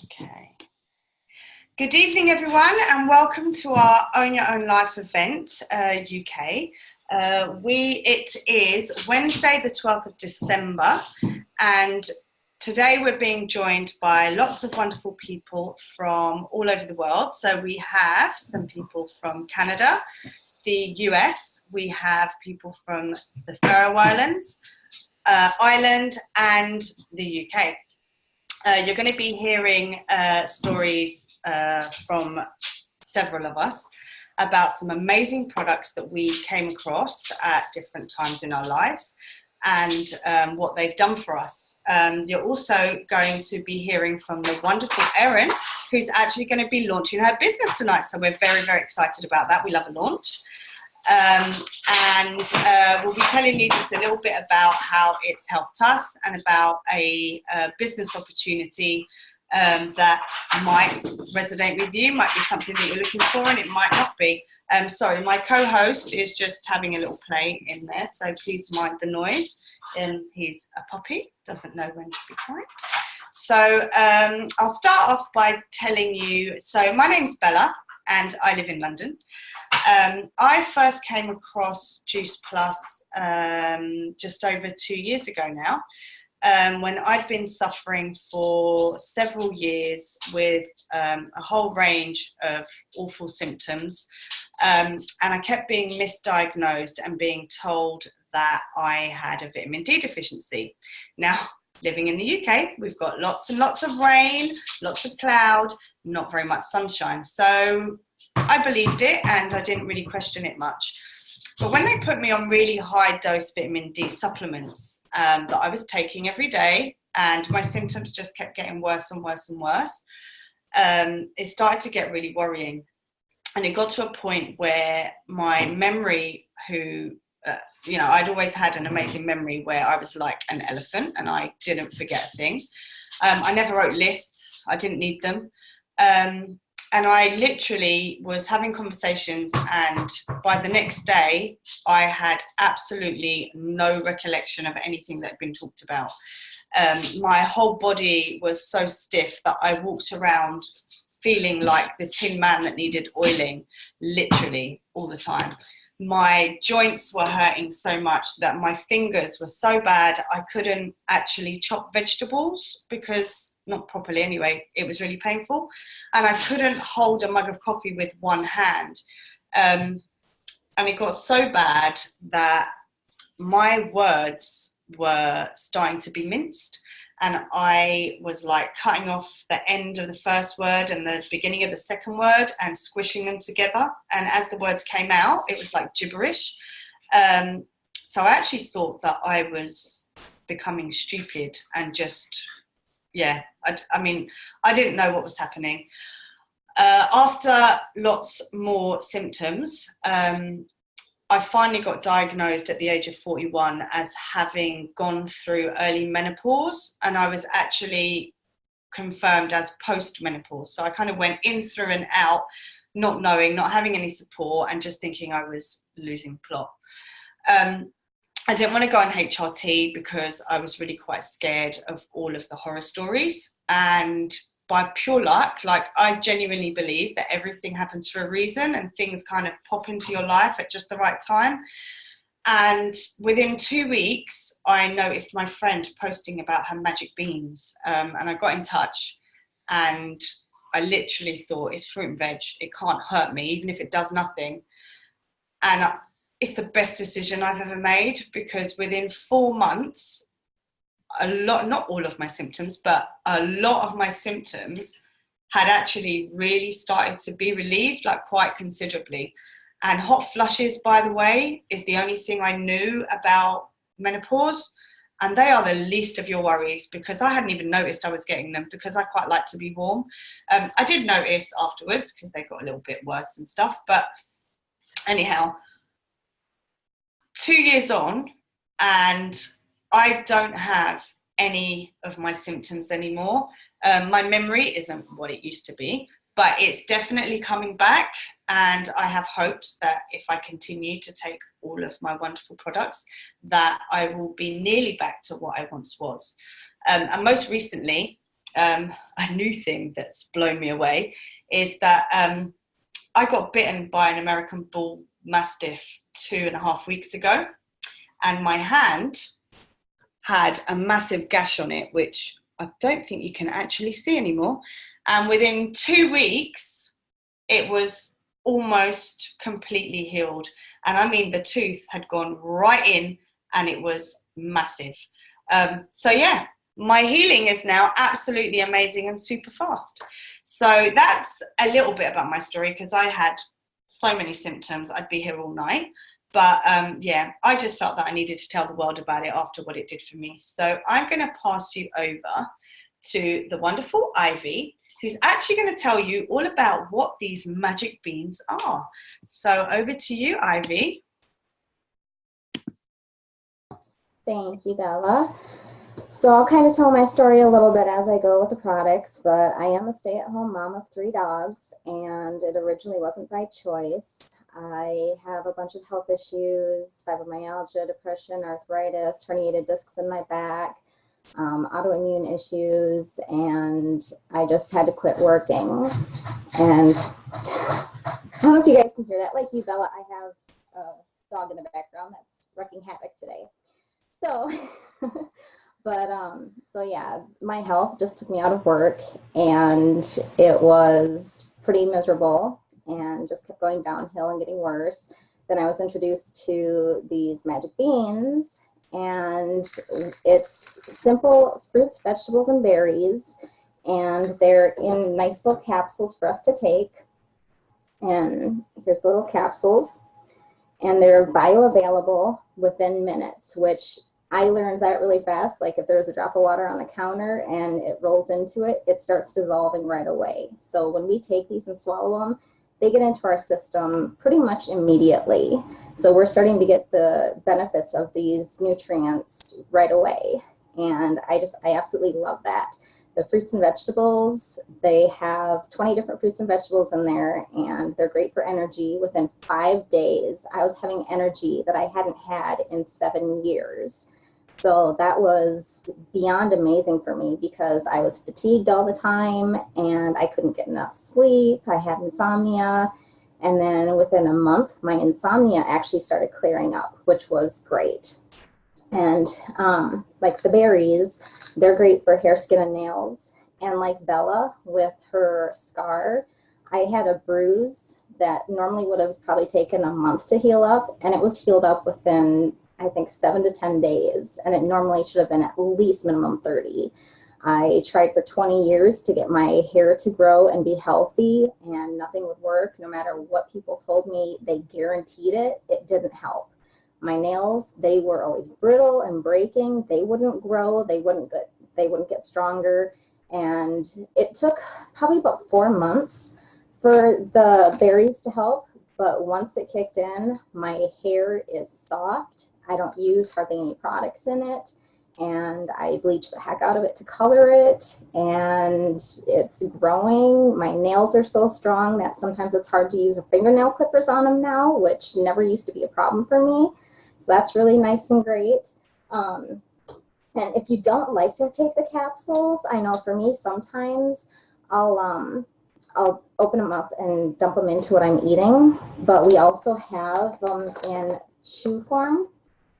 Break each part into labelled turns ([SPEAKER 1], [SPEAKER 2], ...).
[SPEAKER 1] Okay. Good evening, everyone, and welcome to our Own Your Own Life event, UK. It is Wednesday, the 12th of December, and today we're being joined by lots of wonderful people from all over the world. So we have some people from Canada, the US, we have people from the Faroe Islands, Ireland, and the UK. You're going to be hearing stories from several of us about some amazing products that we came across at different times in our lives and what they've done for us. You're also going to be hearing from the wonderful Erin, who's actually going to be launching her business tonight. So we're very, very excited about that. We love a launch. We'll be telling you just a little bit about how it's helped us and about a business opportunity that might resonate with you, might be something that you're looking for, and it might not be. Sorry, my co-host is just having a little play in there, so please mind the noise. He's a puppy, doesn't know when to be quiet. So I'll start off by telling you, so my name's Bella and I live in London. I first came across Juice Plus just over 2 years ago now, when I'd been suffering for several years with a whole range of awful symptoms, and I kept being misdiagnosed and being told that I had a vitamin D deficiency. Now, living in the UK, we've got lots and lots of rain, lots of cloud, not very much sunshine. So I believed it and I didn't really question it much. But when they put me on really high dose vitamin D supplements that I was taking every day, and my symptoms just kept getting worse and worse and worse, it started to get really worrying. And it got to a point where my memory, I'd always had an amazing memory where I was like an elephant and I didn't forget a thing. I never wrote lists, I didn't need them. And I literally was having conversations, and by the next day, I had absolutely no recollection of anything that had been talked about. My whole body was so stiff that I walked around feeling like the Tin Man that needed oiling, literally all the time. My joints were hurting so much that my fingers were so bad I couldn't actually chop vegetables, because, not properly anyway, it was really painful. And I couldn't hold a mug of coffee with one hand. And it got so bad that my words were starting to be minced. And I was like cutting off the end of the first word and the beginning of the second word and squishing them together. And as the words came out, it was like gibberish. So I actually thought that I was becoming stupid and just, yeah, I didn't know what was happening. After lots more symptoms, I finally got diagnosed at the age of 41 as having gone through early menopause, and I was actually confirmed as post-menopause. So I kind of went in, through and out, not knowing, not having any support, and just thinking I was losing plot. I didn't want to go on HRT because I was really quite scared of all of the horror stories. And by pure luck, like, I genuinely believe that everything happens for a reason and things kind of pop into your life at just the right time. And within 2 weeks, I noticed my friend posting about her magic beans, and I got in touch, and I literally thought, it's fruit and veg, it can't hurt me, even if it does nothing. And it's the best decision I've ever made, because within 4 months, not all of my symptoms, but a lot of my symptoms had actually really started to be relieved, like quite considerably. And hot flushes, by the way, is the only thing I knew about menopause. And they are the least of your worries, because I hadn't even noticed I was getting them, because I quite like to be warm. I did notice afterwards, because they got a little bit worse and stuff. But anyhow, 2 years on, and I don't have any of my symptoms anymore. My memory isn't what it used to be, but it's definitely coming back. And I have hopes that if I continue to take all of my wonderful products, that I will be nearly back to what I once was. And most recently, a new thing that's blown me away is that I got bitten by an American Bull Mastiff 2.5 weeks ago, and my hand had a massive gash on it, which I don't think you can actually see anymore. And within 2 weeks, it was almost completely healed. And I mean, the tooth had gone right in and it was massive. So yeah, my healing is now absolutely amazing and super fast. So that's a little bit about my story, because I had so many symptoms, I'd be here all night. But yeah, I just felt that I needed to tell the world about it after what it did for me. So I'm going to pass you over to the wonderful Ivy, who's actually going to tell you all about what these magic beans are. So over to you, Ivy.
[SPEAKER 2] Thank you, Bella. So I'll kind of tell my story a little bit as I go with the products, but I am a stay-at-home mom of 3 dogs, and it originally wasn't by choice. I have a bunch of health issues: fibromyalgia, depression, arthritis, herniated discs in my back, autoimmune issues, and I just had to quit working. And I don't know if you guys can hear that. Like you, Bella, I have a dog in the background that's wreaking havoc today. So, so yeah, my health just took me out of work, and it was pretty miserable and just kept going downhill and getting worse. Then I was introduced to these magic beans, and it's simple fruits, vegetables, and berries, and they're in nice little capsules for us to take. And here's the little capsules, and they're bioavailable within minutes, which I learned that really fast. Like if there's a drop of water on the counter and it rolls into it, it starts dissolving right away. So when we take these and swallow them, they get into our system pretty much immediately. So we're starting to get the benefits of these nutrients right away. And I absolutely love that. The fruits and vegetables, they have 20 different fruits and vegetables in there, and they're great for energy. Within 5 days, I was having energy that I hadn't had in 7 years. So that was beyond amazing for me, because I was fatigued all the time and I couldn't get enough sleep. I had insomnia. And then within a month, my insomnia actually started clearing up, which was great. And like the berries, they're great for hair, skin, and nails. And like Bella with her scar, I had a bruise that normally would have probably taken a month to heal up, and it was healed up within, I think, 7 to 10 days, and it normally should have been at least minimum 30. I tried for 20 years to get my hair to grow and be healthy, and nothing would work. No matter what people told me, they guaranteed it, it didn't help. My nails, they were always brittle and breaking. They wouldn't grow, they wouldn't get stronger. And it took probably about 4 months for the berries to help. But once it kicked in, my hair is soft. I don't use hardly any products in it. And I bleach the heck out of it to color it. And it's growing. My nails are so strong that sometimes it's hard to use fingernail clippers on them now, which never used to be a problem for me. So that's really nice and great. And if you don't like to take the capsules, I know for me, sometimes I'll open them up and dump them into what I'm eating. But we also have them in chew form.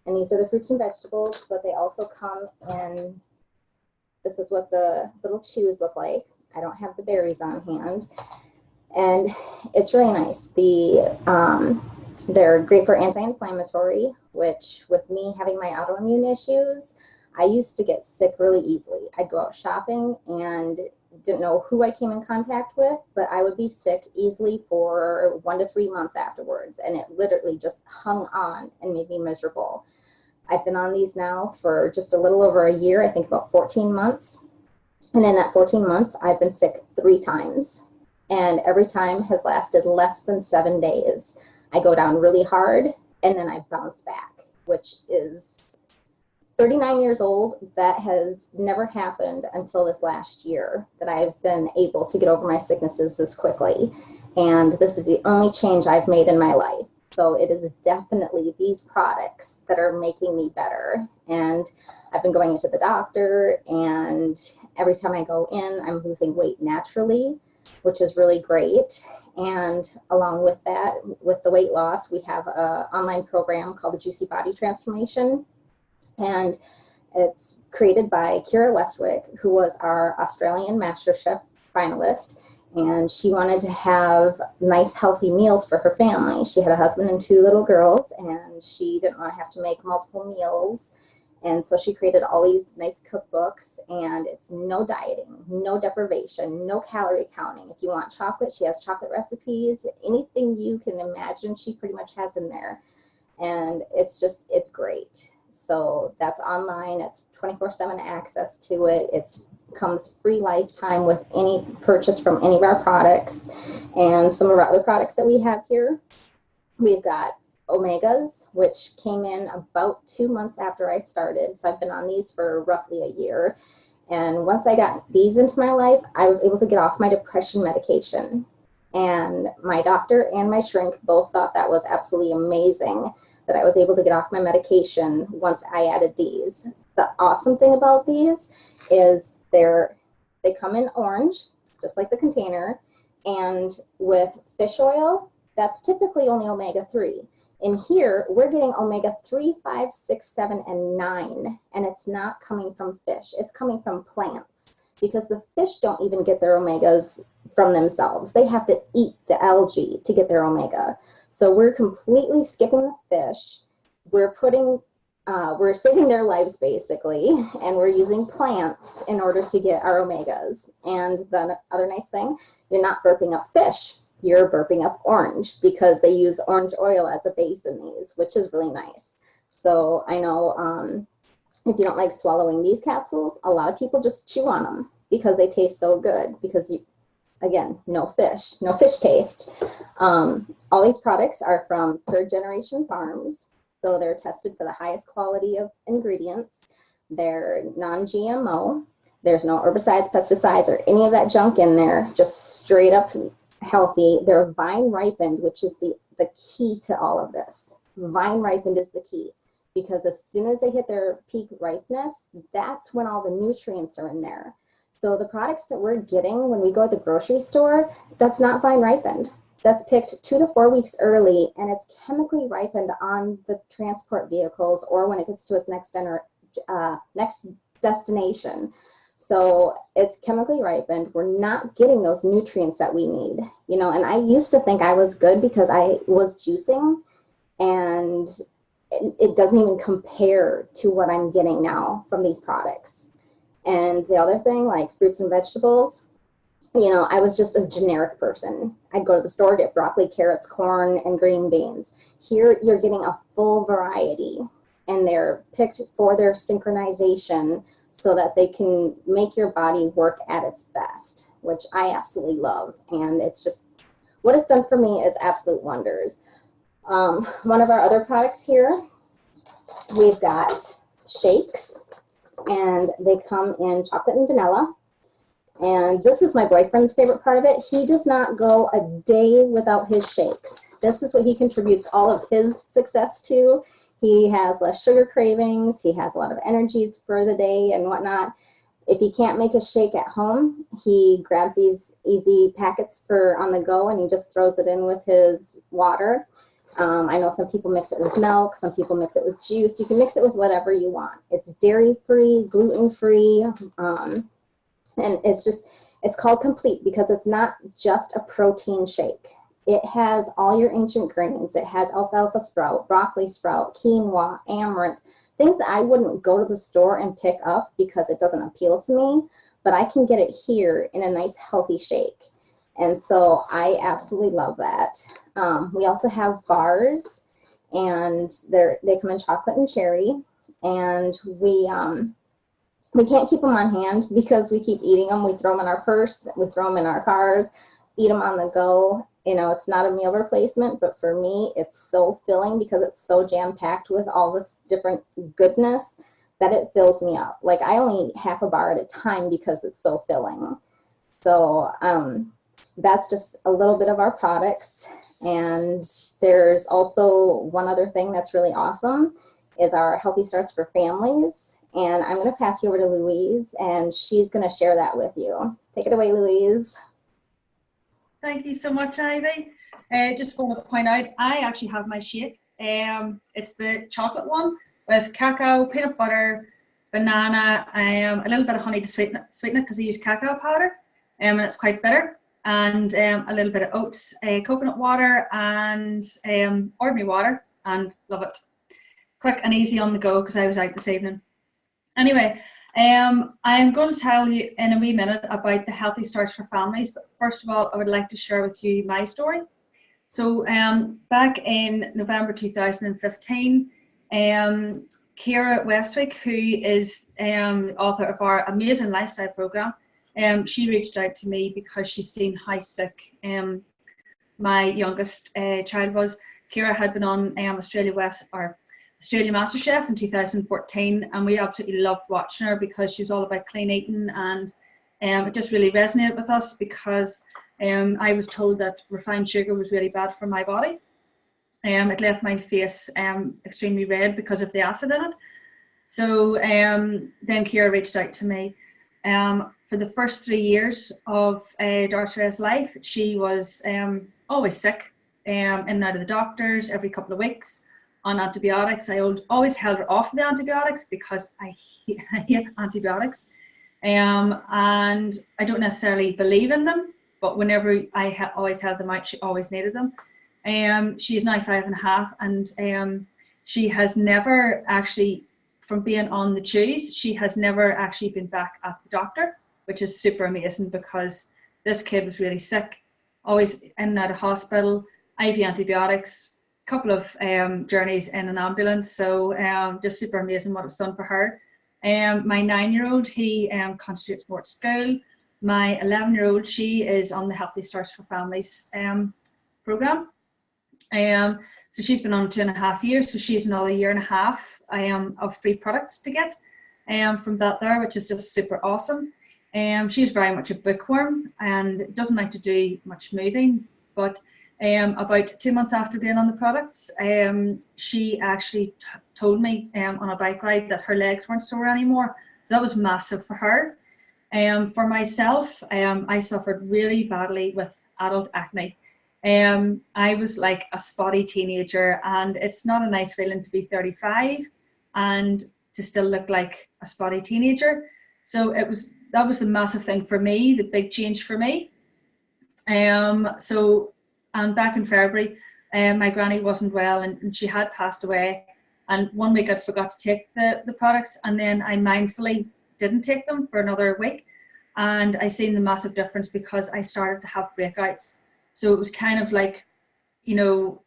[SPEAKER 2] And these are the fruits and vegetables, but they also come in, this is what the little chews look like. I don't have the berries on hand. And it's really nice. They're great for anti-inflammatory, which with me having my autoimmune issues, I used to get sick really easily. I'd go out shopping and didn't know who I came in contact with, but I would be sick easily for 1 to 3 months afterwards. And it literally just hung on and made me miserable. I've been on these now for just a little over a year, I think about 14 months. And in that 14 months, I've been sick 3 times. And every time has lasted less than 7 days. I go down really hard and then I bounce back, which is 39 years old. That has never happened until this last year, that I've been able to get over my sicknesses this quickly. And this is the only change I've made in my life. So it is definitely these products that are making me better. And I've been going into the doctor, and Every time I go in, I'm losing weight naturally, which is really great. And along with that, with the weight loss, we have an online program called the Juicy Body Transformation. And it's created by Kira Westwick, who was our Australian MasterChef finalist. And she wanted to have nice, healthy meals for her family. She had a husband and 2 little girls, and she didn't want to have to make multiple meals. And so she created all these nice cookbooks, and it's no dieting, no deprivation, no calorie counting. If you want chocolate, she has chocolate recipes. Anything you can imagine, she pretty much has in there. And it's great. So that's online. It's 24/7 access to it. It comes free lifetime with any purchase from any of our products. And some of our other products that we have here, we've got Omegas, which came in about 2 months after I started. So I've been on these for roughly a year. And once I got these into my life, I was able to get off my depression medication. And my doctor and my shrink both thought that was absolutely amazing, that I was able to get off my medication once I added these. The awesome thing about these is they come in orange, just like the container, and with fish oil, that's typically only omega-3. In here, we're getting omega-3, 5, 6, 7, and 9, and it's not coming from fish. It's coming from plants, because the fish don't even get their omegas from themselves. They have to eat the algae to get their omega. So we're completely skipping the fish. We're saving their lives basically, and we're using plants in order to get our omegas. And the other nice thing, you're not burping up fish. You're burping up orange, because they use orange oil as a base in these, which is really nice. So I know if you don't like swallowing these capsules, a lot of people just chew on them because they taste so good, because again, no fish taste. All these products are from 3rd-generation farms, so they're tested for the highest quality of ingredients. They're non-GMO. There's no herbicides, pesticides, or any of that junk in there, just straight up healthy. They're vine ripened, which is the key to all of this. Vine ripened is the key, because as soon as they hit their peak ripeness, that's when all the nutrients are in there. So the products that we're getting when we go to the grocery store, that's not vine ripened. That's picked 2 to 4 weeks early, and it's chemically ripened on the transport vehicles or when it gets to its next destination. So it's chemically ripened. We're not getting those nutrients that we need, and I used to think I was good because I was juicing, and it doesn't even compare to what I'm getting now from these products. And the other thing, like fruits and vegetables, I was just a generic person. I'd go to the store, get broccoli, carrots, corn, and green beans. Here, you're getting a full variety, and they're picked for their synchronization so that they can make your body work at its best, which I absolutely love. And it's just, what it's done for me is absolute wonders. One of our other products here, we've got shakes, and they come in chocolate and vanilla. And this is my boyfriend's favorite part of it. He does not go a day without his shakes. This is what he contributes all of his success to. He has less sugar cravings. He has a lot of energy for the day and whatnot. If he can't make a shake at home, he grabs these easy packets for on the go, and he just throws it in with his water. I know some people mix it with milk. Some people mix it with juice. You can mix it with whatever you want. It's dairy-free, gluten-free, and it's called Complete because it's not just a protein shake. It has all your ancient grains. It has alfalfa sprout, broccoli sprout, quinoa, amaranth, things that I wouldn't go to the store and pick up because it doesn't appeal to me, but I can get it here in a nice healthy shake. And so I absolutely love that. We also have bars, and they come in chocolate and cherry, and we can't keep them on hand because we keep eating them. We throw them in our purse, we throw them in our cars, eat them on the go. It's not a meal replacement, but for me, it's so filling because it's so jam-packed with all this different goodness that it fills me up. Like, I only eat half a bar at a time because it's so filling. So that's just a little bit of our products. And there's also one other thing that's really awesome is our Healthy Starts for Families. And I'm going to pass you over to Louise, and she's going to share that with you. Take it away, Louise.
[SPEAKER 3] Thank you so much, Ivy. Just want to point out, I actually have my shake. It's the chocolate one with cacao, peanut butter, banana, a little bit of honey to sweeten it because I use cacao powder, and it's quite bitter, and a little bit of oats, coconut water, and ordinary water, and love it. Quick and easy on the go because I was out this evening. Anyway, I'm going to tell you in a wee minute about the Healthy Starts for Families, but first of all, I would like to share with you my story. So back in November 2015, Ciara Westwick, who is the author of our amazing lifestyle program, she reached out to me because she's seen how sick my youngest child was. Ciara had been on Australia MasterChef in 2014, and we absolutely loved watching her because she was all about clean eating, and it just really resonated with us because I was told that refined sugar was really bad for my body. It left my face extremely red because of the acid in it. So then Ciara reached out to me. For the first 3 years of Darcy's life, she was always sick, in and out of the doctors every couple of weeks, on antibiotics. I always held her off the antibiotics because I hate antibiotics, and I don't necessarily believe in them, but whenever I always held them out, she always needed them. She is now 5.5, and she has never actually, from being on the chews, she has never actually been back at the doctor, which is super amazing because this kid was really sick, always in and out of hospital, IV antibiotics, couple of journeys in an ambulance, so just super amazing what it's done for her. My 9-year-old, he concentrates more at school. My 11-year-old, she is on the Healthy Starts for Families program. So she's been on 2.5 years, so she's another 1.5 years of free products to get from that there, which is just super awesome. She's very much a bookworm and doesn't like to do much moving, but about 2 months after being on the products, she actually told me on a bike ride that her legs weren't sore anymore. So that was massive for her. For myself, I suffered really badly with adult acne. I was like a spotty teenager, and it's not a nice feeling to be 35 and to still look like a spotty teenager. So that was the massive thing for me, the big change for me. And back in February, my granny wasn't well, and she had passed away. And 1 week I'd forgot to take the products, and then I mindfully didn't take them for another week. And I seen the massive difference because I started to have breakouts. So it was kind of like, you know,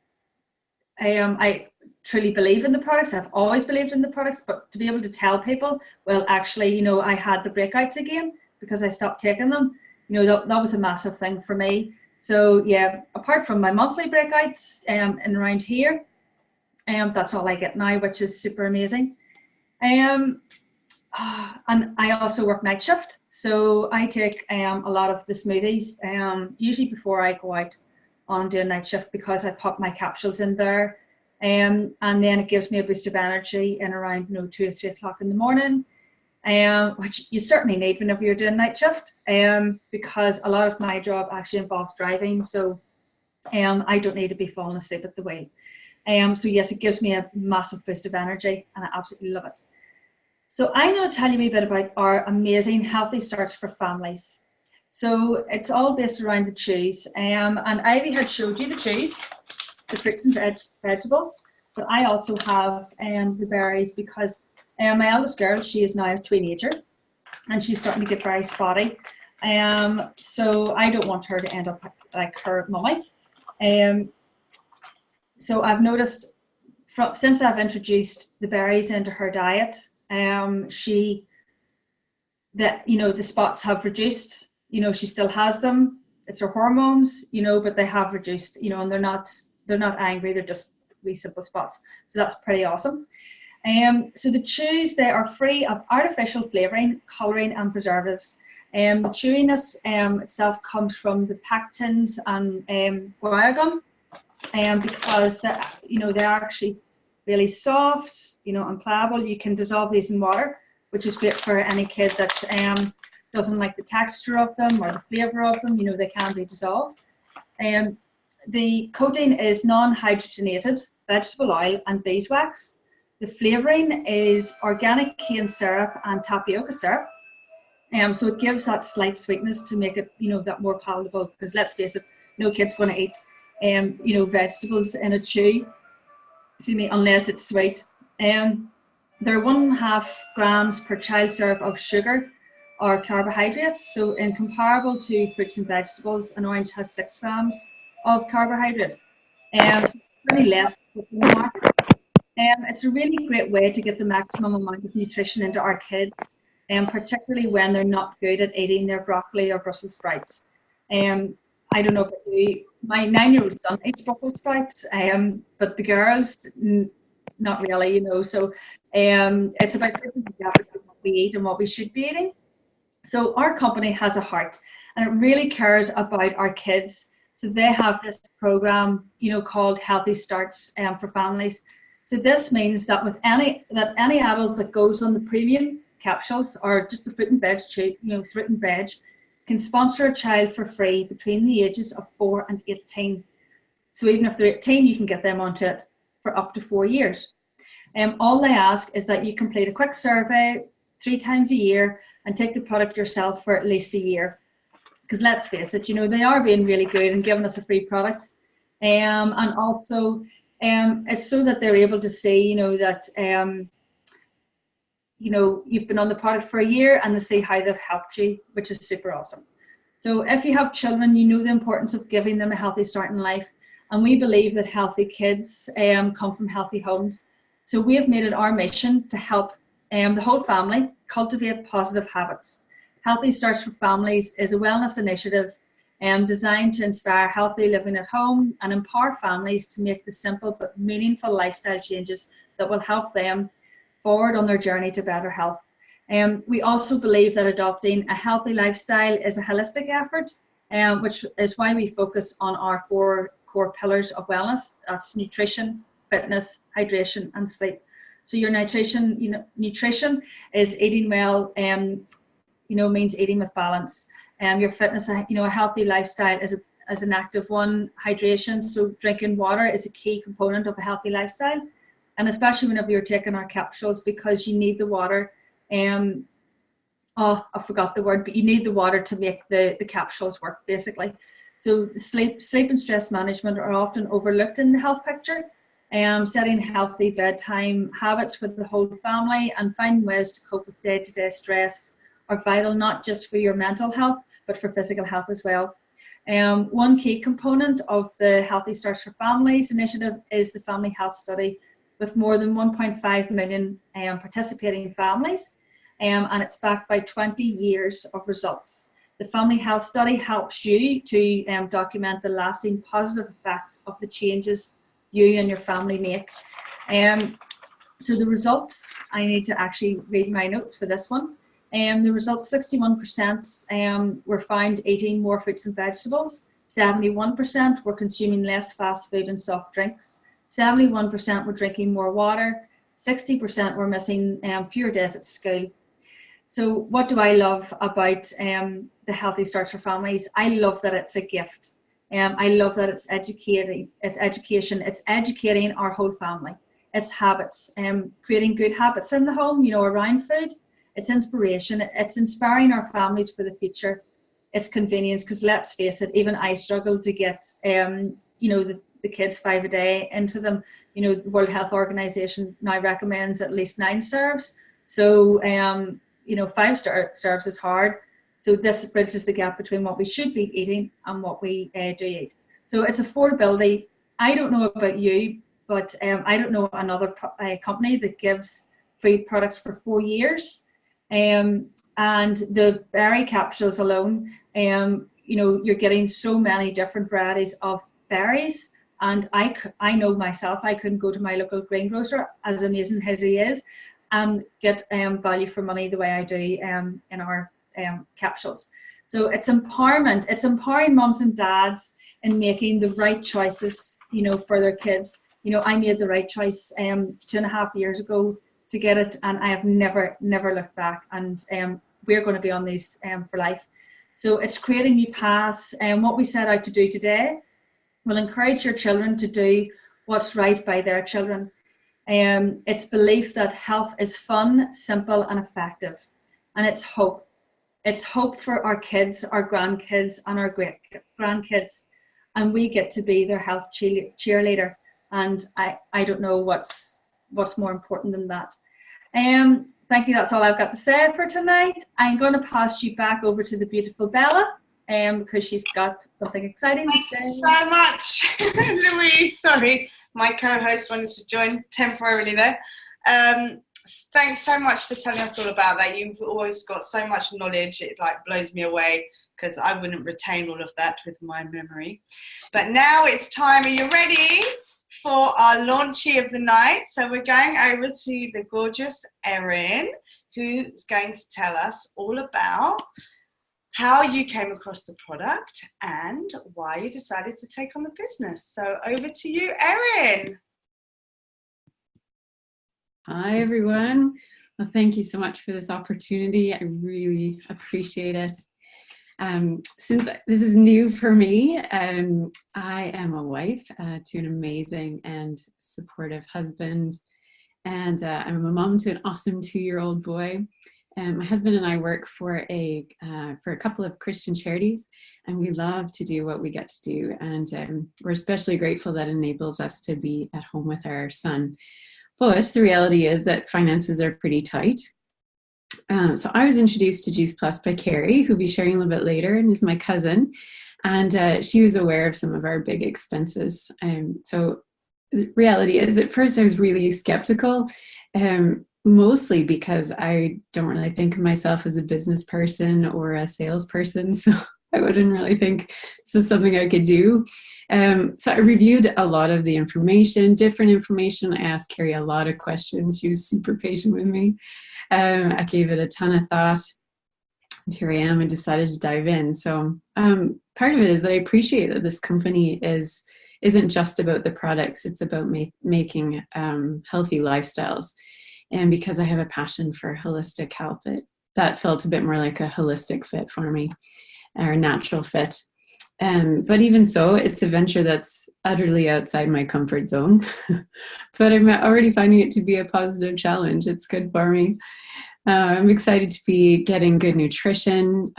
[SPEAKER 3] I truly believe in the products. I've always believed in the products, but to be able to tell people, well, actually, you know, I had the breakouts again because I stopped taking them, you know, that was a massive thing for me. So yeah, apart from my monthly breakouts and around here, that's all I get now, which is super amazing. And I also work night shift, so I take a lot of the smoothies usually before I go out on doing night shift because I pop my capsules in there, and then it gives me a boost of energy in around 2 or 3 o'clock in the morning. Which you certainly need whenever you're doing night shift, because a lot of my job actually involves driving, so I don't need to be falling asleep at the wheel. So yes, it gives me a massive boost of energy, and I absolutely love it. So I'm going to tell you a bit about our amazing Healthy Starts for Families. So it's all based around the chews, and Ivy had showed you the chews, the fruits and vegetables, but I also have the berries because my eldest girl, she is now a teenager, and she's starting to get very spotty. So I don't want her to end up like her mummy. So I've noticed since I've introduced the berries into her diet, the spots have reduced. You know, she still has them. It's her hormones, you know, but they have reduced. You know, and they're not angry. They're just wee simple spots. So that's pretty awesome. So the chews, they are free of artificial flavouring, colouring and preservatives. The chewiness itself comes from the pectins and guar gum, because they're actually really soft, you know, and pliable. You can dissolve these in water, which is great for any kid that doesn't like the texture of them or the flavour of them. You know, they can be dissolved. The coating is non-hydrogenated vegetable oil and beeswax. The flavouring is organic cane syrup and tapioca syrup. So it gives that slight sweetness to make it, you know, that more palatable, because let's face it, no kid's going to eat, you know, vegetables in a chew, excuse me, unless it's sweet. There are 1.5 grams per child serve of sugar or carbohydrates. So in comparable to fruits and vegetables, an orange has 6 grams of carbohydrate. So pretty less in the market. It's a really great way to get the maximum amount of nutrition into our kids, particularly when they're not good at eating their broccoli or Brussels sprouts. I don't know about you, my 9-year-old son eats Brussels sprouts, but the girls, not really, you know. So it's about bridging the gap between what we eat and what we should be eating. So our company has a heart, and it really cares about our kids. So they have this program, you know, called Healthy Starts for families. So this means that with any adult that goes on the premium capsules or just the fruit and veg, you know, fruit and veg, can sponsor a child for free between the ages of 4 and 18. So even if they're 18, you can get them onto it for up to 4 years. All they ask is that you complete a quick survey 3 times a year and take the product yourself for at least a year. Because let's face it, you know, they are being really good and giving us a free product. And also, it's so that they're able to see, you know, that, you know, you've been on the product for a year and they see how they've helped you, which is super awesome. So if you have children, you know the importance of giving them a healthy start in life. And we believe that healthy kids come from healthy homes. So we have made it our mission to help the whole family cultivate positive habits. Healthy Starts for Families is a wellness initiative designed to inspire healthy living at home and empower families to make the simple but meaningful lifestyle changes that will help them forward on their journey to better health. We also believe that adopting a healthy lifestyle is a holistic effort, which is why we focus on our 4 core pillars of wellness. That's nutrition, fitness, hydration, and sleep. So your nutrition, you know, nutrition is eating well, you know, means eating with balance. Your fitness, you know, a healthy lifestyle is an active one. Hydration, so drinking water is a key component of a healthy lifestyle, and especially whenever you're taking our capsules, because you need the water. Oh, I forgot the word, but you need the water to make the capsules work, basically. So sleep and stress management are often overlooked in the health picture. Setting healthy bedtime habits for the whole family and finding ways to cope with day-to-day stress are vital, not just for your mental health, but for physical health as well. One key component of the Healthy Starts for Families initiative is the Family Health Study, with more than 1.5 million participating families, and it's backed by 20 years of results. The Family Health Study helps you to document the lasting positive effects of the changes you and your family make. So the results, I need to actually read my note for this one. The results, 61% were found eating more fruits and vegetables, 71% were consuming less fast food and soft drinks, 71% were drinking more water, 60% were missing fewer days at school. So what do I love about the Healthy Starts for Families? I love that it's a gift. I love that it's educating, it's education, it's educating our whole family. It's habits, creating good habits in the home, you know, around food. It's inspiration, it's inspiring our families for the future. It's convenience, because let's face it, even I struggle to get, you know, the kids 5 a day into them. You know, the World Health Organization now recommends at least 9 serves. So, you know, 5 serves is hard. So this bridges the gap between what we should be eating and what we do eat. So it's affordability. I don't know about you, but I don't know another company that gives free products for 4 years. And the berry capsules alone, you know, you're getting so many different varieties of berries. And I know myself, I couldn't go to my local greengrocer, as amazing as he is, and get value for money the way I do in our capsules. So it's empowerment. It's empowering mums and dads in making the right choices, you know, for their kids. You know, I made the right choice 2.5 years ago to get it, and I have never looked back. And we're going to be on these for life. So it's creating new paths. And what we set out to do today will encourage your children to do what's right by their children. It's belief that health is fun, simple, and effective. And it's hope. It's hope for our kids, our grandkids, and our great-grandkids. And we get to be their health cheerleader. And I don't know what's more important than that. Thank you. That's all I've got to say for tonight. I'm going to pass you back over to the beautiful Bella, because she's got something exciting to say.
[SPEAKER 1] Thank you so much, Louise. Sorry, my co-host wanted to join temporarily there. Thanks so much for telling us all about that. You've always got so much knowledge. It like blows me away, because I wouldn't retain all of that with my memory. But now it's time. Are you ready for our launchy of the night? So we're going over to the gorgeous Erin, who's going to tell us all about how you came across the product and why you decided to take on the business. So over to you, Erin.
[SPEAKER 4] Hi, everyone. Well, thank you so much for this opportunity. I really appreciate it. Since this is new for me, I am a wife to an amazing and supportive husband, and I'm a mom to an awesome 2-year-old boy. My husband and I work for a couple of Christian charities, and we love to do what we get to do, and we're especially grateful that it enables us to be at home with our son. But the reality is that finances are pretty tight. So I was introduced to Juice Plus by Kerrie, who'll be sharing a little bit later, and is my cousin. And she was aware of some of our big expenses. So the reality is, at first I was really skeptical, mostly because I don't really think of myself as a business person or a salesperson. So I wouldn't really think this was something I could do. So I reviewed a lot of the information, different information. I asked Kerrie a lot of questions. She was super patient with me. I gave it a ton of thought. And here I am and decided to dive in. So part of it is that I appreciate that this company isn't just about the products. It's about making healthy lifestyles. And because I have a passion for holistic health, that felt a bit more like a holistic fit for me, or a natural fit. But even so, it's a venture that's utterly outside my comfort zone. But I'm already finding it to be a positive challenge. It's good for me. I'm excited to be getting good nutrition,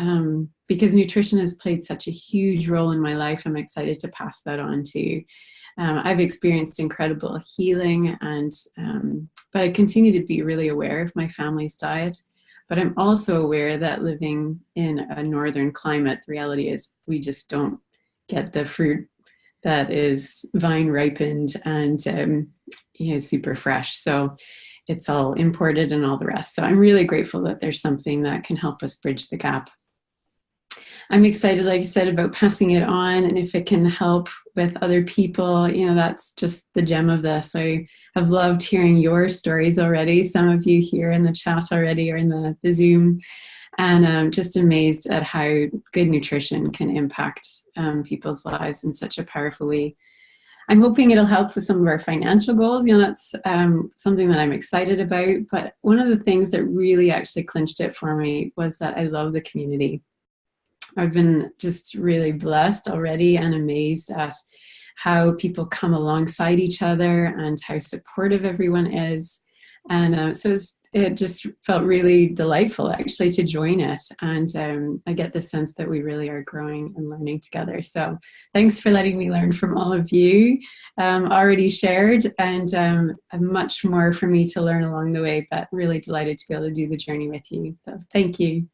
[SPEAKER 4] because nutrition has played such a huge role in my life. I'm excited to pass that on to. I've experienced incredible healing, but I continue to be really aware of my family's diet. But I'm also aware that living in a northern climate, the reality is we just don't get the fruit that is vine ripened and super fresh. So it's all imported and all the rest. So I'm really grateful that there's something that can help us bridge the gap. I'm excited, like I said, about passing it on, and if it can help with other people, that's just the gem of this. I have loved hearing your stories already. Some of you here in the chat already or in the Zoom, and I'm just amazed at how good nutrition can impact people's lives in such a powerful way. I'm hoping it'll help with some of our financial goals. That's something that I'm excited about. But one of the things that really actually clinched it for me was that I love the community. I've been just really blessed already and amazed at how people come alongside each other and how supportive everyone is. And so it just felt really delightful actually to join it. And I get the sense that we really are growing and learning together. So thanks for letting me learn from all of you already shared, and much more for me to learn along the way, but really delighted to be able to do the journey with you. So thank you.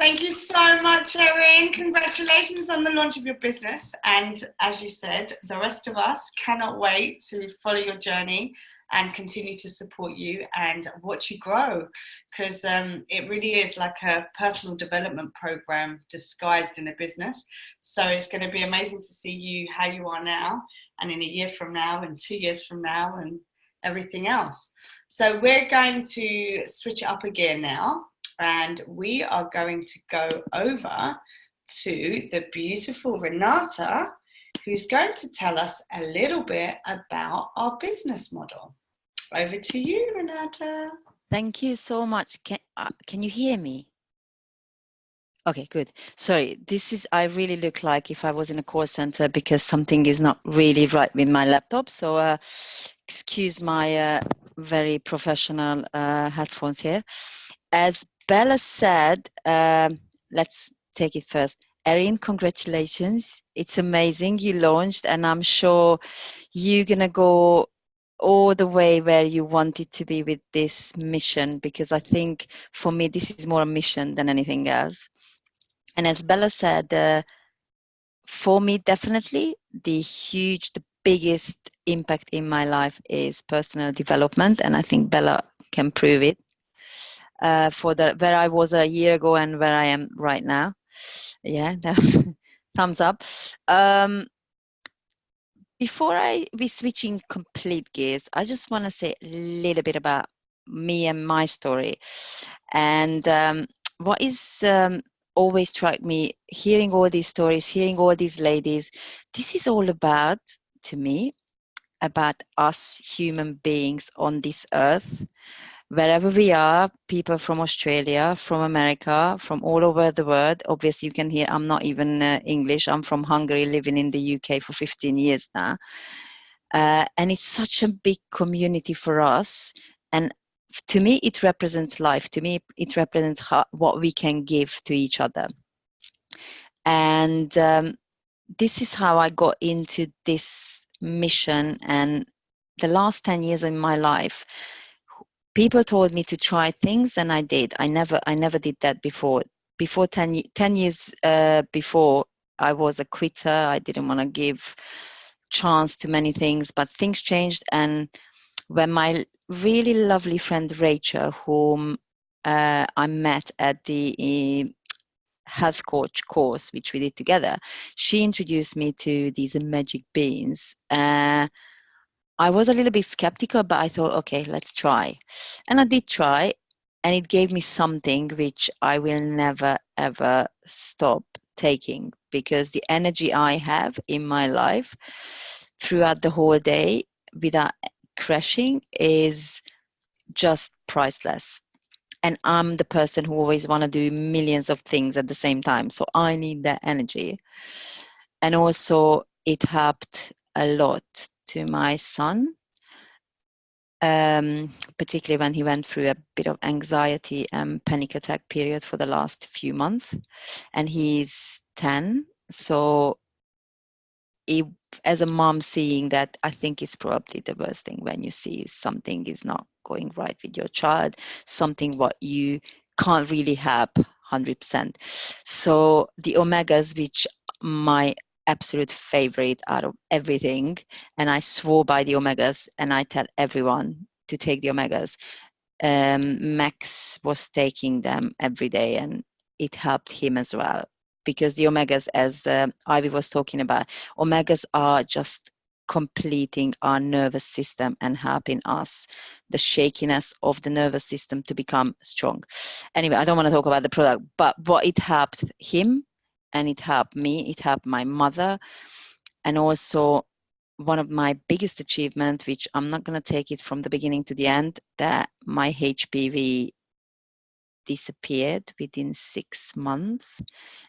[SPEAKER 1] Thank you so much, Erin. Congratulations on the launch of your business. And as you said, the rest of us cannot wait to follow your journey and continue to support you and watch you grow, because it really is like a personal development program disguised in a business. So it's going to be amazing to see you how you are now, and in a year from now, and 2 years from now, and everything else. So we're going to switch it up again now. And we are going to go over to the beautiful Renata, who's going to tell us a little bit about our business model. Over to you, Renata.
[SPEAKER 5] Thank you so much. Can you hear me? Okay, good. Sorry, I really look like if I was in a call center because something is not really right with my laptop. So excuse my very professional headphones here. As Bella said, let's take it first. Erin, congratulations. It's amazing you launched, and I'm sure you're going to go all the way where you wanted to be with this mission, because I think for me, this is more a mission than anything else. And as Bella said, for me, definitely the biggest impact in my life is personal development. And I think Bella can prove it for where I was a year ago and where I am right now. Yeah, thumbs up. Before we switching complete gears, I just want to say a little bit about me and my story. And what is always struck me, hearing all these stories, hearing all these ladies, this is all about, to me, about us human beings on this earth. Wherever we are, people from Australia, from America, from all over the world. Obviously, you can hear I'm not even English. I'm from Hungary, living in the UK for 15 years now. And it's such a big community for us. And to me, it represents life. To me, it represents what we can give to each other. And this is how I got into this mission. And the last 10 years in my life, people told me to try things, and I did. I never did that before. Before 10 years before, I was a quitter. I didn't want to give chance to many things, but things changed. And when my really lovely friend Rachel, whom I met at the health coach course, which we did together, she introduced me to these magic beans. I was a little bit skeptical, but I thought, okay, let's try. And I did try, and it gave me something which I will never, ever stop taking, because the energy I have in my life throughout the whole day without crashing is just priceless. And I'm the person who always want to do millions of things at the same time. So I need that energy. And also it helped a lot to my son, particularly when he went through a bit of anxiety and panic attack period for the last few months. And he's 10. So as a mom, seeing that, I think it's probably the worst thing when you see something is not going right with your child, something what you can't really help 100%. So the omegas, which my absolute favorite out of everything, and I swore by the omegas, and I tell everyone to take the omegas. Max was taking them every day, and it helped him as well, because the omegas, as Ivy was talking about, omegas are just completing our nervous system and helping us, the shakiness of the nervous system, to become strong. Anyway, I don't want to talk about the product, but what it helped him, and it helped me, it helped my mother. And also one of my biggest achievements, which I'm not going to take it from the beginning to the end, that my HPV disappeared within 6 months.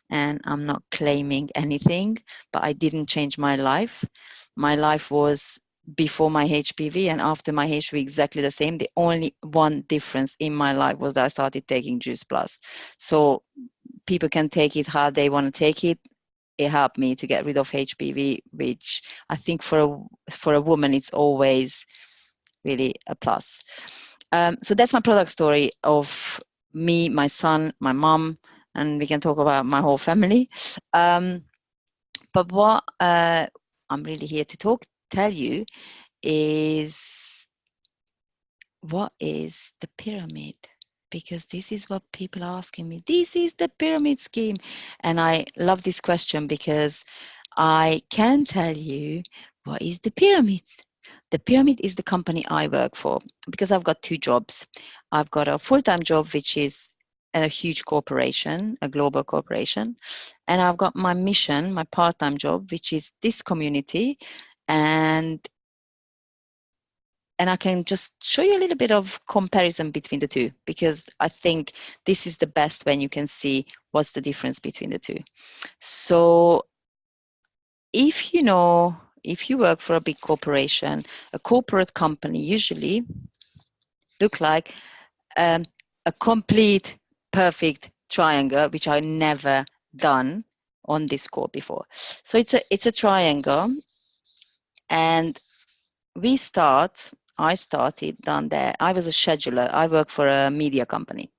[SPEAKER 5] And I'm not claiming anything, but I didn't change my life. My life was before my HPV and after my HPV exactly the same. The only one difference in my life was that I started taking Juice Plus. So people can take it how they want to take it. It helped me to get rid of HPV, which I think for a woman, it's always really a plus. So that's my product story of me, my son, my mom, and we can talk about my whole family. But what I'm really here to tell you is, what is the pyramid? Because this is what people are asking me. This is the pyramid scheme. And I love this question because I can tell you what is the pyramid. The pyramid is the company I work for, because I've got 2 jobs. I've got a full-time job, which is a huge corporation, a global corporation. And I've got my mission, my part-time job, which is this community. And and I can just show you a little bit of comparison between the two, because I think this is the best when you can see what's the difference between the two. So if you work for a big corporation, a corporate company usually look like a complete perfect triangle, which I never done on this course before. So it's a triangle, and I started down there. I was a scheduler. I work for a media company.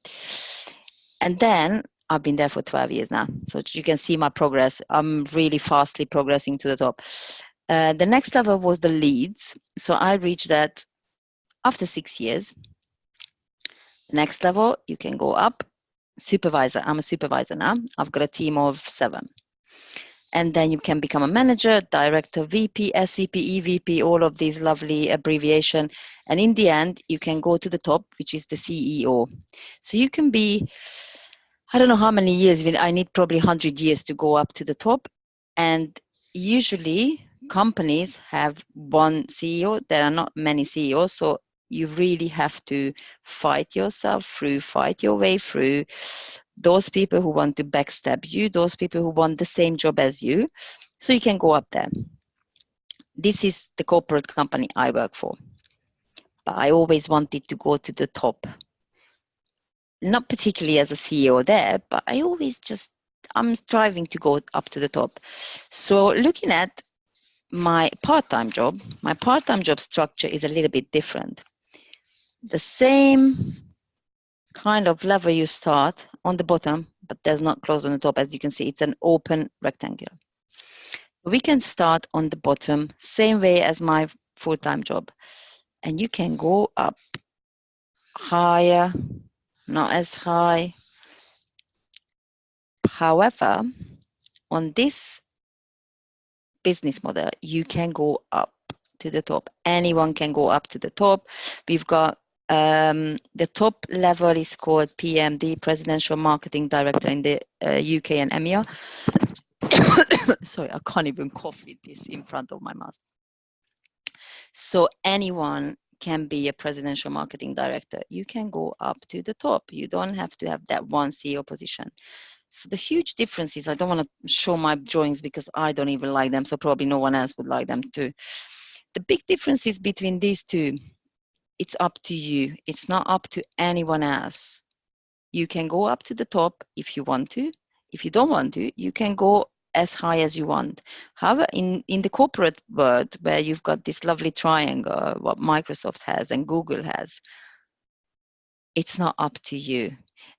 [SPEAKER 5] And then I've been there for 12 years now. So you can see my progress. I'm really fastly progressing to the top. The next level was the leads. So I reached that after 6 years. Next level, you can go up. Supervisor. I'm a supervisor now. I've got a team of 7. And then you can become a manager, director, VP, SVP, EVP, all of these lovely abbreviation. And in the end, you can go to the top, which is the CEO. So you can be, I don't know how many years, I need probably 100 years to go up to the top. And usually companies have one CEO. There are not many CEOs. So you really have to fight yourself through, fight your way through those people who want to backstab you, those people who want the same job as you, so you can go up there. This is the corporate company I work for. But I always wanted to go to the top. Not particularly as a CEO there, but I'm striving to go up to the top. So looking at my part-time job structure is a little bit different. The same kind of level you start on the bottom, but there's not close on the top. As you can see, it's an open rectangle. We can start on the bottom, same way as my full-time job. And you can go up higher, not as high. However, on this business model, you can go up to the top. Anyone can go up to the top. We've got the top level is called PMD, Presidential Marketing Director in the UK and EMEA. Sorry, I can't even cough with this in front of my mouth. So anyone can be a presidential marketing director. You can go up to the top. You don't have to have that one CEO position. So the huge difference is, I don't want to show my drawings because I don't even like them, so probably no one else would like them too. The big difference is between these two. It's up to you. It's not up to anyone else. You can go up to the top if you want to. If you don't want to, you can go as high as you want. However, in the corporate world, where you've got this lovely triangle, what Microsoft has and Google has, it's not up to you.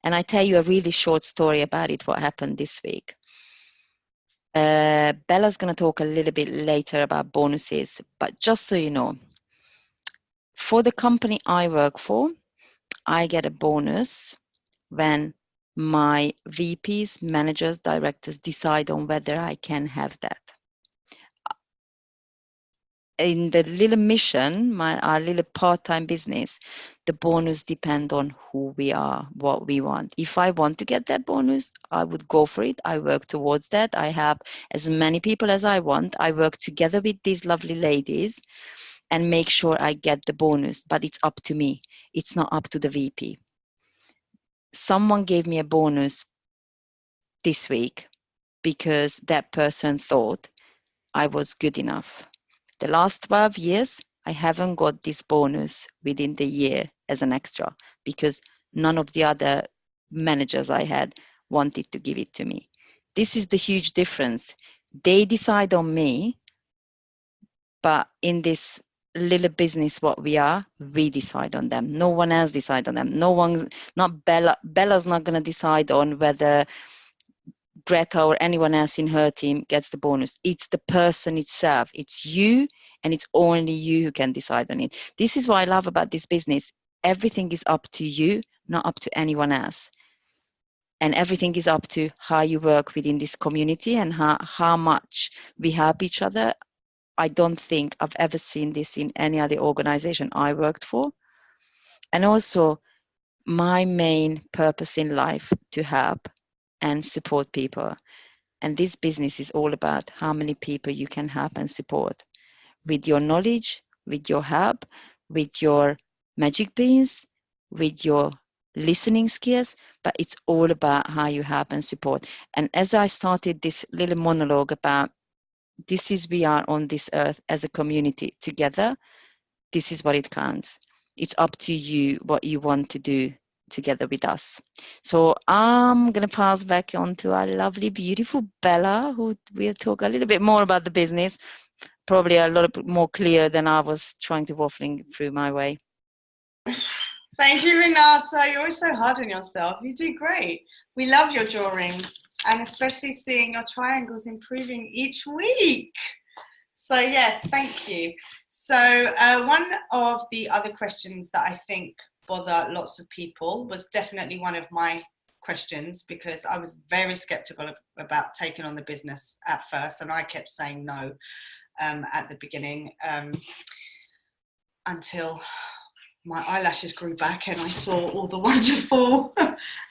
[SPEAKER 5] And I tell you a really short story about it, what happened this week. Bella's going to talk a little bit later about bonuses, but just so you know, for the company I work for, I get a bonus when my VPs, managers, directors decide on whether I can have that. In the little mission, our little part-time business, the bonus depends on who we are, what we want. If I want to get that bonus, I would go for it. I work towards that. I have as many people as I want. I work together with these lovely ladies and make sure I get the bonus, but it's up to me. It's not up to the VP. Someone gave me a bonus this week because that person thought I was good enough. The last 12 years, I haven't got this bonus within the year as an extra because none of the other managers I had wanted to give it to me. This is the huge difference. They decide on me, but in this little business what we are, we decide on them. No one else decide on them. Not Bella. Bella's not going to decide on whether Greta or anyone else in her team gets the bonus. It's the person itself. It's you, and it's only you who can decide on it. This is what I love about this business. Everything is up to you, not up to anyone else. And everything is up to how you work within this community and how much we help each other. I don't think I've ever seen this in any other organization I worked for. And also, my main purpose in life to help and support people. And this business is all about how many people you can help and support with your knowledge, with your help, with your magic beans, with your listening skills, but it's all about how you help and support. And as I started this little monologue about we are on this earth as a community together, this is what it counts. It's up to you what you want to do together with us. So I'm going to pass back on to our lovely, beautiful Bella, who will talk a little bit more about the business, probably a lot more clear than I was trying to waffling through my way.
[SPEAKER 1] Thank you, Renata. You're always so hard on yourself. You do great. We love your drawings, and especially seeing your triangles improving each week. So yes, thank you. So one of the other questions that I think bother lots of people was definitely one of my questions, because I was very skeptical about taking on the business at first, and I kept saying no at the beginning until my eyelashes grew back and I saw all the wonderful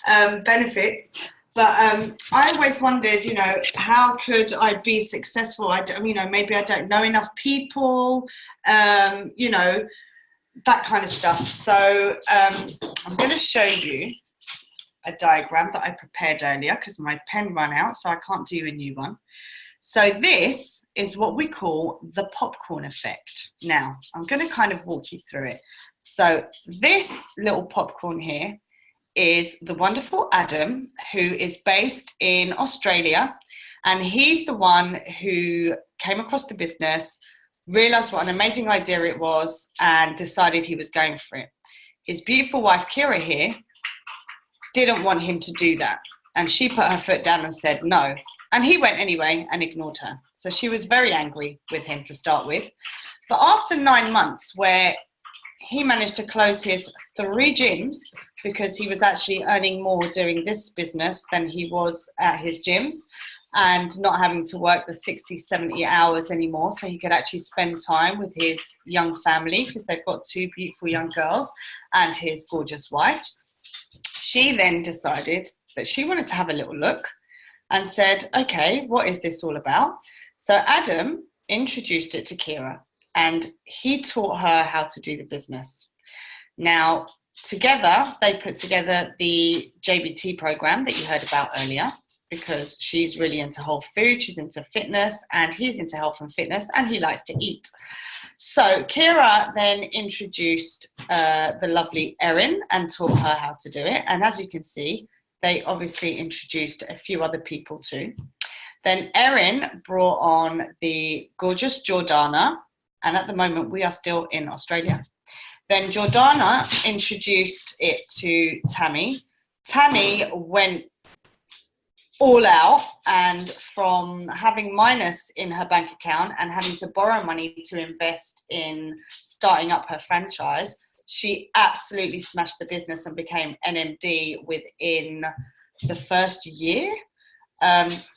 [SPEAKER 1] benefits. But I always wondered, you know, how could I be successful? You know, maybe I don't know enough people, you know, that kind of stuff. So I'm going to show you a diagram that I prepared earlier because my pen ran out, so I can't do a new one. So this is what we call the popcorn effect. Now, I'm going to kind of walk you through it. So this little popcorn here is the wonderful Adam, who is based in Australia, and he's the one who came across the business, realized what an amazing idea it was, and decided he was going for it. His beautiful wife, Kira, here, didn't want him to do that, and she put her foot down and said no, and he went anyway and ignored her. So she was very angry with him to start with. But after 9 months, where he managed to close his 3 gyms, because he was actually earning more doing this business than he was at his gyms, and not having to work the 60, 70 hours anymore, so he could actually spend time with his young family, because they've got 2 beautiful young girls and his gorgeous wife. She then decided that she wanted to have a little look and said, okay, what is this all about? So Adam introduced it to Kira, and he taught her how to do the business. Now, together, they put together the JBT program that you heard about earlier, because she's really into whole food, she's into fitness, and he's into health and fitness, and he likes to eat. So Kira then introduced the lovely Erin and taught her how to do it. And as you can see, they obviously introduced a few other people too. Then Erin brought on the gorgeous Jordana, and at the moment we are still in Australia. Then Jordana introduced it to Tammy. Tammy went all out, and from having minus in her bank account and having to borrow money to invest in starting up her franchise, she absolutely smashed the business and became NMD within the first year.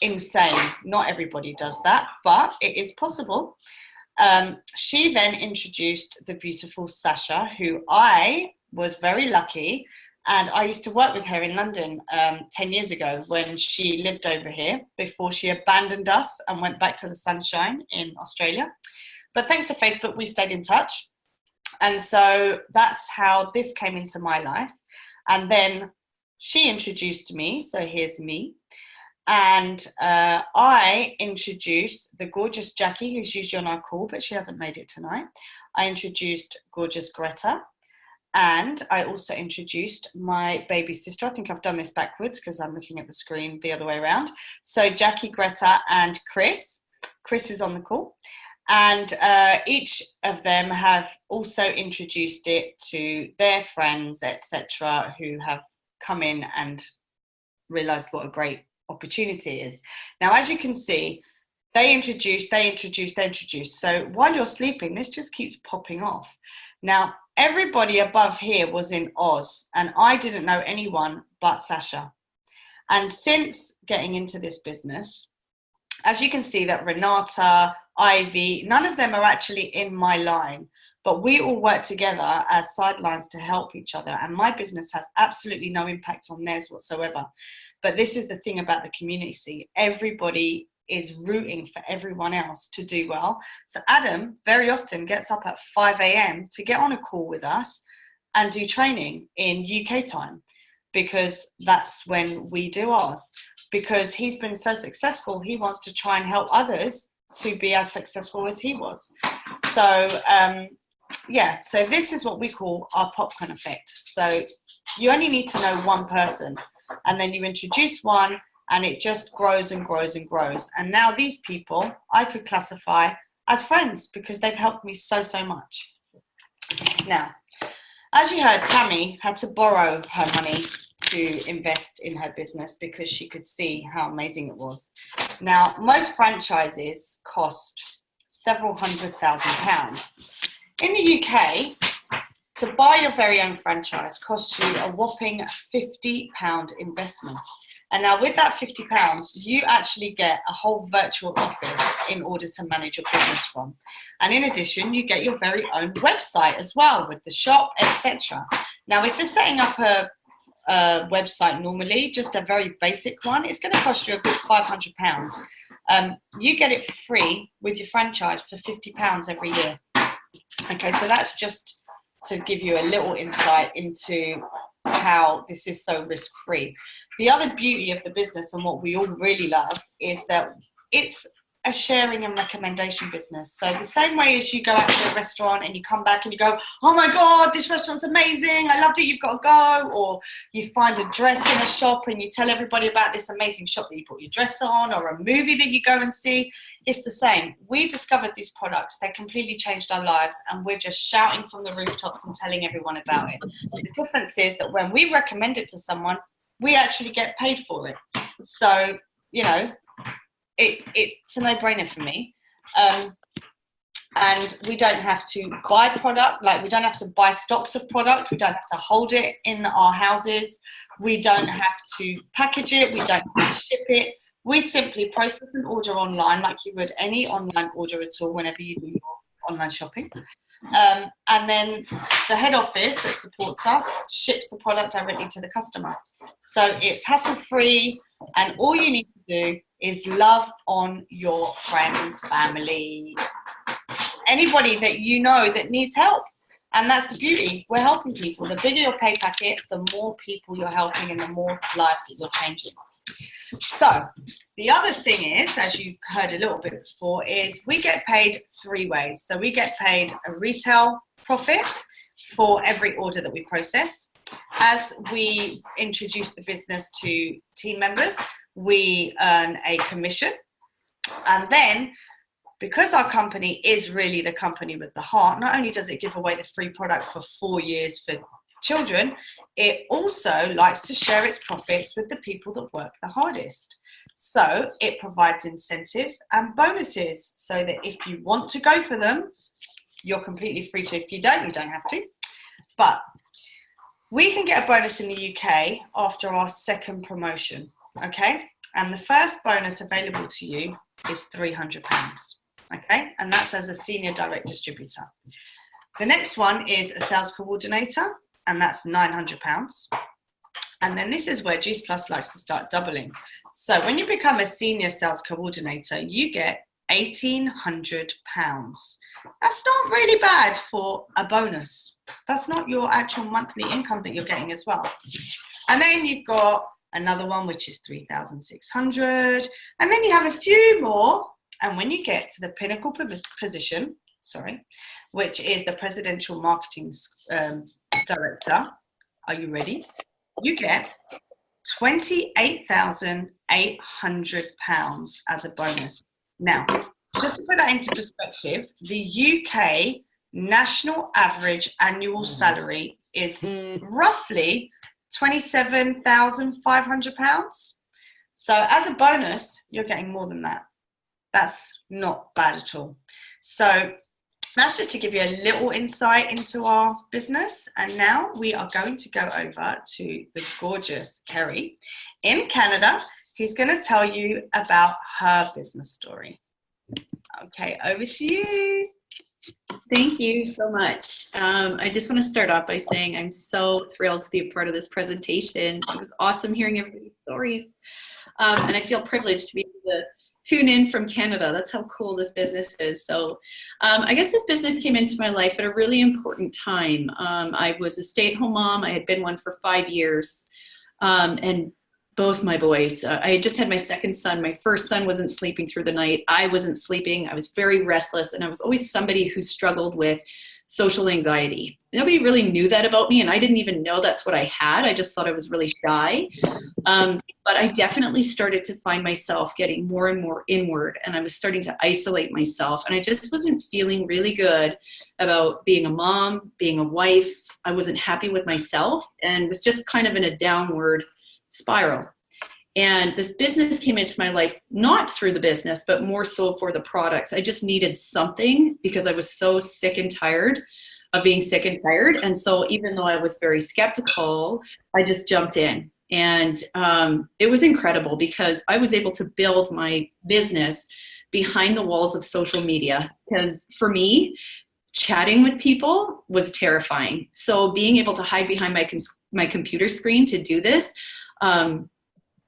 [SPEAKER 1] Insane. Not everybody does that, but it is possible. She then introduced the beautiful Sasha, who I was very lucky, and I used to work with her in London 10 years ago when she lived over here, before she abandoned us and went back to the sunshine in Australia. But thanks to Facebook, we stayed in touch. And so that's how this came into my life. And then she introduced me, so here's me. And I introduced the gorgeous Jackie, who's usually on our call, but she hasn't made it tonight. I introduced gorgeous Greta. And I also introduced my baby sister. I think I've done this backwards because I'm looking at the screen the other way around. So Jackie, Greta, and Chris. Chris is on the call. And each of them have also introduced it to their friends, etc., who have come in and realized what a great opportunity it is. Now, as you can see, they introduced. So while you're sleeping, this just keeps popping off. Now, everybody above here was in Oz, and I didn't know anyone but Sasha. And since getting into this business, as you can see that Renata, Ivy, none of them are actually in my line, but we all work together as sidelines to help each other. And my business has absolutely no impact on theirs whatsoever. But this is the thing about the community. Everybody is rooting for everyone else to do well. So Adam very often gets up at 5 a.m. to get on a call with us and do training in UK time, because that's when we do ours. Because he's been so successful, he wants to try and help others to be as successful as he was. So yeah, so this is what we call our popcorn effect. So you only need to know one person, and then you introduce one, and it just grows and grows and grows. And now these people I could classify as friends, because they've helped me so much. Now, as you heard, Tammy had to borrow her money to invest in her business because she could see how amazing it was. Now, most franchises cost several £100,000. In the UK, to buy your very own franchise costs you a whopping £50 investment. And now with that £50, you actually get a whole virtual office in order to manage your business from. And in addition, you get your very own website as well with the shop, etc. Now, if you're setting up a website normally, just a very basic one, it's going to cost you a good £500. You get it for free with your franchise for £50 every year. Okay, so that's just to give you a little insight into how this is so risk-free. The other beauty of the business, and what we all really love, is that it's a sharing and recommendation business. So the same way as you go out to a restaurant and you come back and you go, oh my God, this restaurant's amazing, I loved it, you've got to go. Or you find a dress in a shop and you tell everybody about this amazing shop that you put your dress on, or a movie that you go and see. It's the same. We discovered these products, they completely changed our lives, and we're just shouting from the rooftops and telling everyone about it. The difference is that when we recommend it to someone, we actually get paid for it. So, you know, it's a no-brainer for me. And we don't have to buy product, like we don't have to buy stocks of product, we don't have to hold it in our houses, we don't have to package it, we don't have to ship it. We simply process an order online like you would any online order at all whenever you do your online shopping. And then the head office that supports us ships the product directly to the customer. So it's hassle-free, and all you need to do is love on your friends, family, anybody that you know that needs help. And that's the beauty. We're helping people. The bigger your pay packet, the more people you're helping and the more lives that you're changing. So the other thing is, as you heard a little bit before, is we get paid 3 ways. So we get paid a retail profit for every order that we process. As we introduce the business to team members, we earn a commission. And then, because our company is really the company with the heart, not only does it give away the free product for 4 years for children, it also likes to share its profits with the people that work the hardest. So it provides incentives and bonuses, so that if you want to go for them, you're completely free to. If you don't, you don't have to. But we can get a bonus in the UK after our 2nd promotion, okay? And the first bonus available to you is £300, okay? And that's as a senior direct distributor. The next one is a sales coordinator, and that's £900. And then this is where Juice Plus likes to start doubling. So when you become a senior sales coordinator, you get £1,800. That's not really bad for a bonus. That's not your actual monthly income that you're getting as well. And then you've got another one, which is 3,600. And then you have a few more. And when you get to the pinnacle position, which is the presidential marketing director, are you ready? You get £28,800 as a bonus. Now, just to put that into perspective, the UK national average annual salary is roughly £27,500. So as a bonus, you're getting more than that. That's not bad at all. So that's just to give you a little insight into our business. And now we are going to go over to the gorgeous Kerrie in Canada, who's going to tell you about her business story. Okay, over to you.
[SPEAKER 6] Thank you so much. I just want to start off by saying I'm so thrilled to be a part of this presentation. It was awesome hearing everybody's stories. And I feel privileged to be able to tune in from Canada. That's how cool this business is. So I guess this business came into my life at a really important time. I was a stay-at-home mom. I had been one for 5 years. And both my boys, I had just had my second son. My first son wasn't sleeping through the night. I wasn't sleeping. I was very restless. And I was always somebody who struggled with social anxiety. Nobody really knew that about me, and I didn't even know that's what I had. I just thought I was really shy. But I definitely started to find myself getting more and more inward, and I was starting to isolate myself, and I just wasn't feeling really good about being a mom, being a wife. I wasn't happy with myself, and was just kind of in a downward spiral. And this business came into my life, not through the business, but more so for the products. I just needed something because I was so sick and tired of being sick and tired. And so even though I was very skeptical, I just jumped in. And it was incredible because I was able to build my business behind the walls of social media. Because for me, chatting with people was terrifying. So being able to hide behind my computer screen to do this,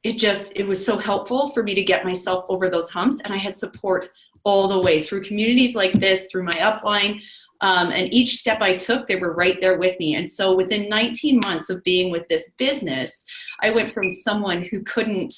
[SPEAKER 6] it was so helpful for me to get myself over those humps. And I had support all the way through communities like this, through my upline. And each step I took, they were right there with me. And so within 19 months of being with this business, I went from someone who couldn't,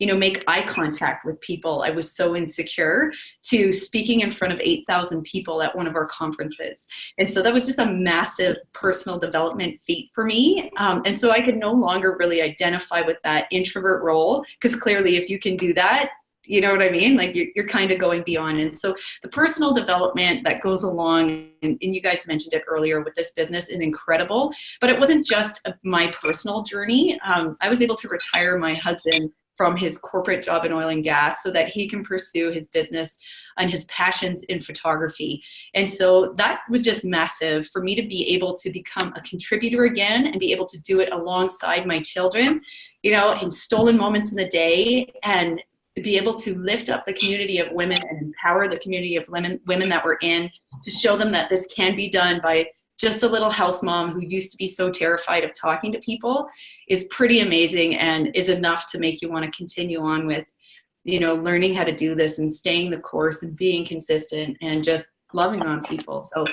[SPEAKER 6] make eye contact with people. I was so insecure, to speaking in front of 8,000 people at one of our conferences. And so that was just a massive personal development feat for me. And so I could no longer really identify with that introvert role, because clearly if you can do that, you know what I mean? Like you're kind of going beyond. And so the personal development that goes along, and you guys mentioned it earlier with this business, is incredible. But it wasn't just my personal journey. I was able to retire my husband from his corporate job in oil and gas so that he can pursue his business and his passions in photography. And so that was just massive for me to be able to become a contributor again and be able to do it alongside my children, in stolen moments in the day, and be able to lift up the community of women and empower the community of women that we're in, to show them that this can be done by just a little house mom who used to be so terrified of talking to people, is pretty amazing, and is enough to make you want to continue on with, learning how to do this and staying the course and being consistent and just loving on people. So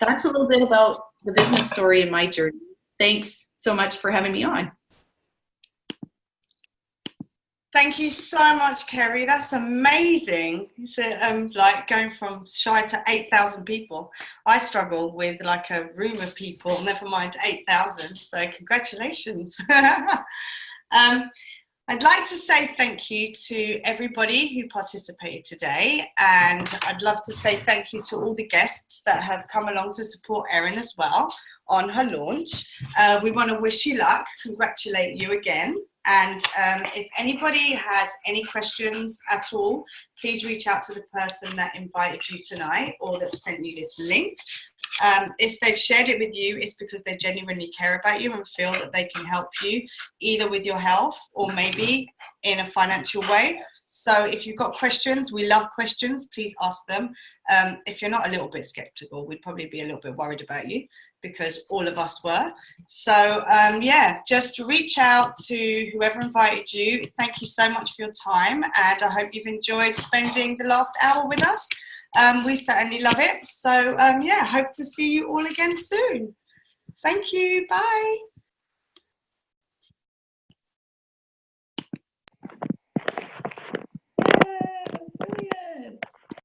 [SPEAKER 6] that's a little bit about the business story and my journey. Thanks so much for having me on.
[SPEAKER 1] Thank you so much, Kerrie. That's amazing. It's like going from shy to 8,000 people. I struggle with like a room of people, never mind 8,000. So congratulations. I'd like to say thank you to everybody who participated today, and I'd love to say thank you to all the guests that have come along to support Erin as well on her launch. We want to wish you luck, congratulate you again. And if anybody has any questions at all, please reach out to the person that invited you tonight or that sent you this link. If they've shared it with you, it's because they genuinely care about you and feel that they can help you either with your health or maybe in a financial way. So if you've got questions, we love questions, please ask them. If you're not a little bit skeptical, we'd probably be a little bit worried about you, because all of us were. So yeah, just reach out to whoever invited you. Thank you so much for your time, and I hope you've enjoyed spending the last hour with us. We certainly love it. So yeah, hope to see you all again soon. Thank you, bye.